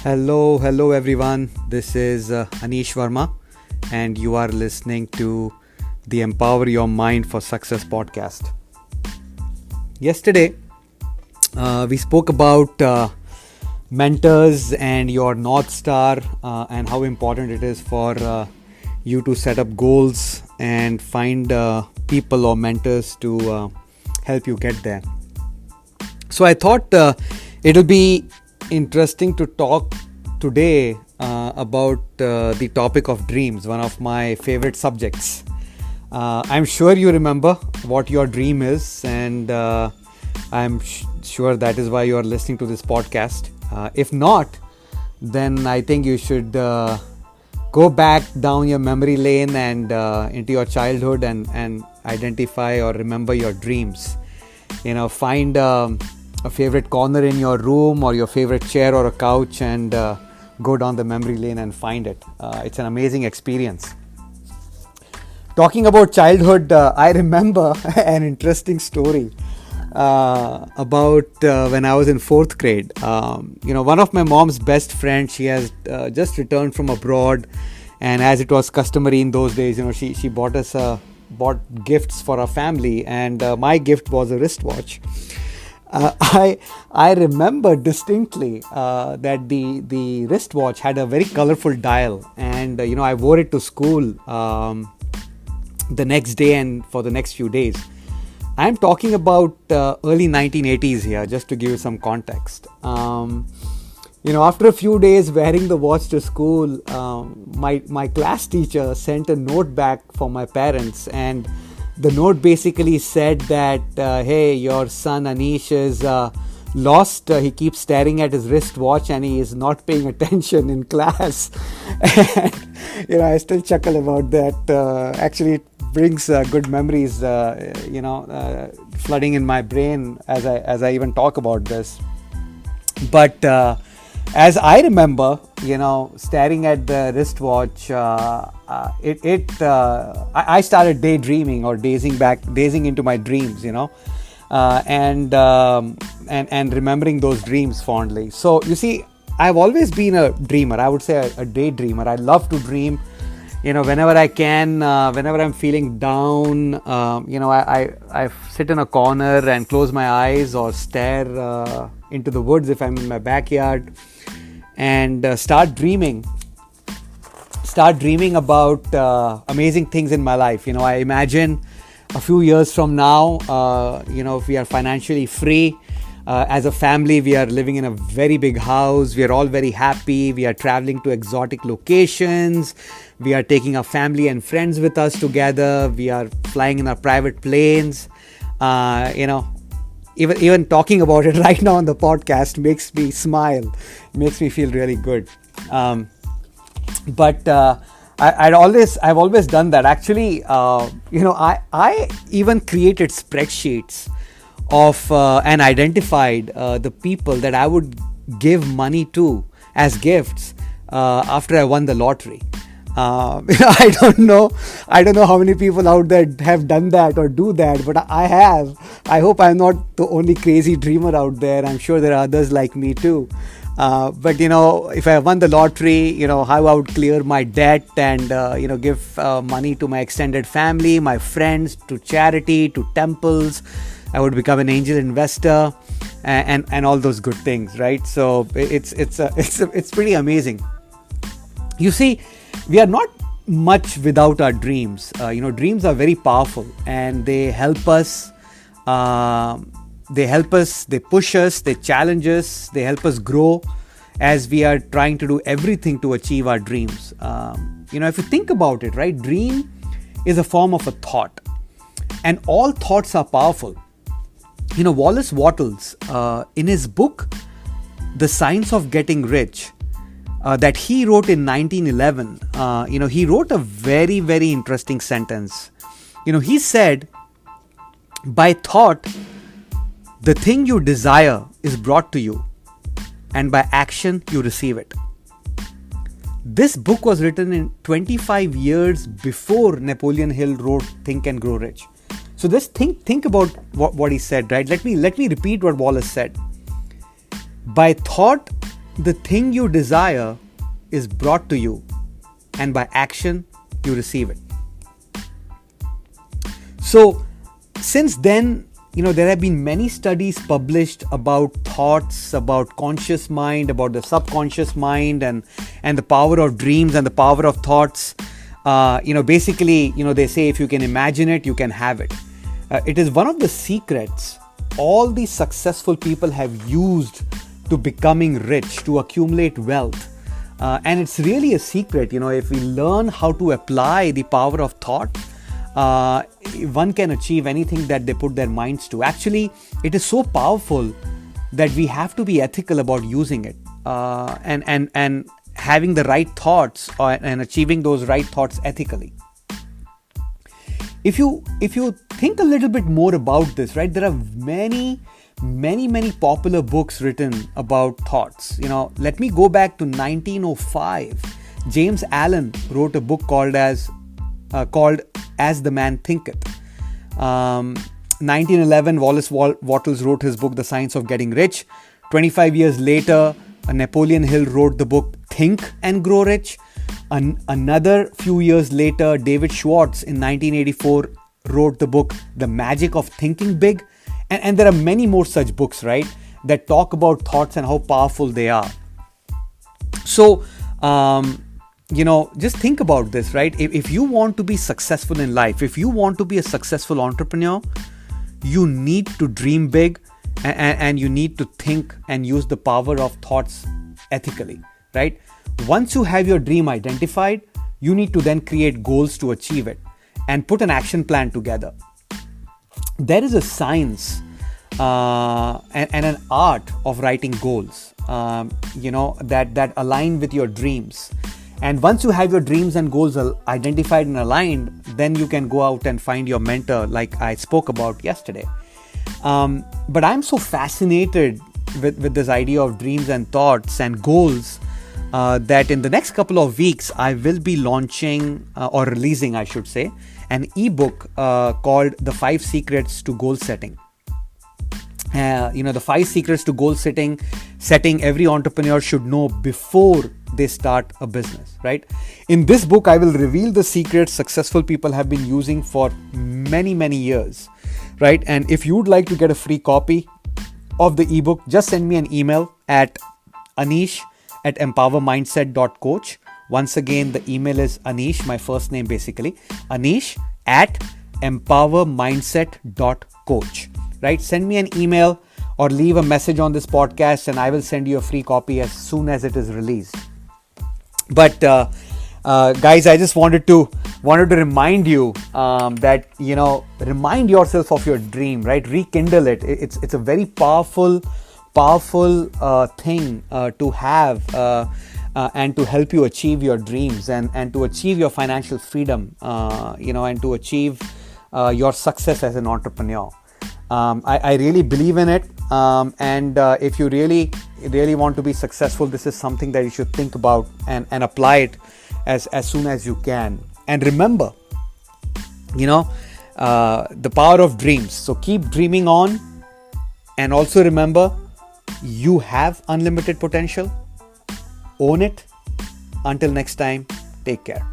Hello everyone. This is Anish Verma, and you are listening to the Empower Your Mind for Success podcast. Yesterday, we spoke about mentors and your North Star and how important it is for you to set up goals and find people or mentors to help you get there. So I thought it'll be interesting to talk today about the topic of dreams, one of my favorite subjects. I'm sure you remember what your dream is, and I'm sure that is why you are listening to this podcast. If not, then I think you should go back down your memory lane and into your childhood and identify or remember your dreams. Find a favorite corner in your room or your favorite chair or a couch and go down the memory lane and find it. It's an amazing experience. Talking about childhood, I remember an interesting story about when I was in fourth grade. One of my mom's best friends, she has just returned from abroad, and as it was customary in those days, she bought gifts for our family, and my gift was a wristwatch. I remember distinctly that the wristwatch had a very colorful dial, and I wore it to school the next day and for the next few days. I'm talking about early 1980s here, just to give you some context. After a few days wearing the watch to school, my class teacher sent a note back for my parents, and the note basically said that, hey, your son Anish is lost. He keeps staring at his wristwatch and he is not paying attention in class. And, I still chuckle about that. Actually, it brings good memories, flooding in my brain as I even talk about this. But as I remember, staring at the wristwatch, I started daydreaming or dazing into my dreams, and remembering those dreams fondly. So you see, I've always been a dreamer. I would say a daydreamer. I love to dream. Whenever I can, whenever I'm feeling down, I sit in a corner and close my eyes or stare into the woods if I'm in my backyard, and start dreaming about amazing things in my life. I imagine a few years from now, if we are financially free, as a family, we are living in a very big house. We are all very happy. We are traveling to exotic locations. We are taking our family and friends with us together. We are flying in our private planes. Even talking about it right now on the podcast makes me smile, makes me feel really good. But I've always done that. Actually, I even created spreadsheets of and identified the people that I would give money to as gifts after I won the lottery. I don't know how many people out there have done that or do that, but I have. I hope I'm not the only crazy dreamer out there. I'm sure there are others like me too. But if I won the lottery, how I would clear my debt and give money to my extended family, my friends, to charity, to temples. I would become an angel investor and all those good things, right? So it's pretty amazing. You see, we are not much without our dreams. Dreams are very powerful, and they help us. They push us, they challenge us, they help us grow as we are trying to do everything to achieve our dreams. If you think about it, right, dream is a form of a thought, and all thoughts are powerful. Wallace Wattles, in his book, The Science of Getting Rich, that he wrote in 1911, he wrote a very, very interesting sentence. He said, by thought, the thing you desire is brought to you, and by action, you receive it. This book was written in 25 years before Napoleon Hill wrote Think and Grow Rich. So just think about what he said, right? Let me repeat what Wallace said. By thought, the thing you desire is brought to you, and by action, you receive it. So, since then, there have been many studies published about thoughts, about conscious mind, about the subconscious mind, and the power of dreams and the power of thoughts. Basically, they say if you can imagine it, you can have it. It is one of the secrets all these successful people have used to becoming rich, to accumulate wealth. And it's really a secret. If we learn how to apply the power of thought, one can achieve anything that they put their minds to. Actually, it is so powerful that we have to be ethical about using it, and having the right thoughts, and achieving those right thoughts ethically. If you think a little bit more about this, right, there are many popular books written about thoughts. Let me go back to 1905. James Allen wrote a book called As the Man Thinketh. 1911, Wallace Wattles wrote his book The Science of Getting Rich. 25 years later, Napoleon Hill wrote the book Think and Grow Rich. Another few years later, David Schwartz in 1984 wrote the book The Magic of Thinking Big. And there are many more such books, right, that talk about thoughts and how powerful they are. So, just think about this, right? If you want to be successful in life, if you want to be a successful entrepreneur, you need to dream big, and you need to think and use the power of thoughts ethically, right? Once you have your dream identified, you need to then create goals to achieve it and put an action plan together. There is a science and an art of writing goals, that align with your dreams. And once you have your dreams and goals identified and aligned, then you can go out and find your mentor, like I spoke about yesterday. But I'm so fascinated with this idea of dreams and thoughts and goals that in the next couple of weeks, I will be launching or releasing, I should say, an ebook called The 5 Secrets to Goal Setting. The 5 secrets to goal setting every entrepreneur should know before they start a business, right? In this book, I will reveal the secrets successful people have been using for many years, right? And if you would like to get a free copy of the ebook, just send me an email at anish@empowermindset.coach. Once again, the email is Anish, my first name basically, anish@empowermindset.coach. Right? Send me an email or leave a message on this podcast, and I will send you a free copy as soon as it is released. But guys, I just wanted to remind you that remind yourself of your dream, right? Rekindle it. It's a very powerful thing to have and to help you achieve your dreams and to achieve your financial freedom, and to achieve your success as an entrepreneur. I really believe in it, and if you really want to be successful, this is something that you should think about and apply it as soon as you can. And remember, the power of dreams. So keep dreaming on, and also remember, you have unlimited potential. Own it. Until next time, take care.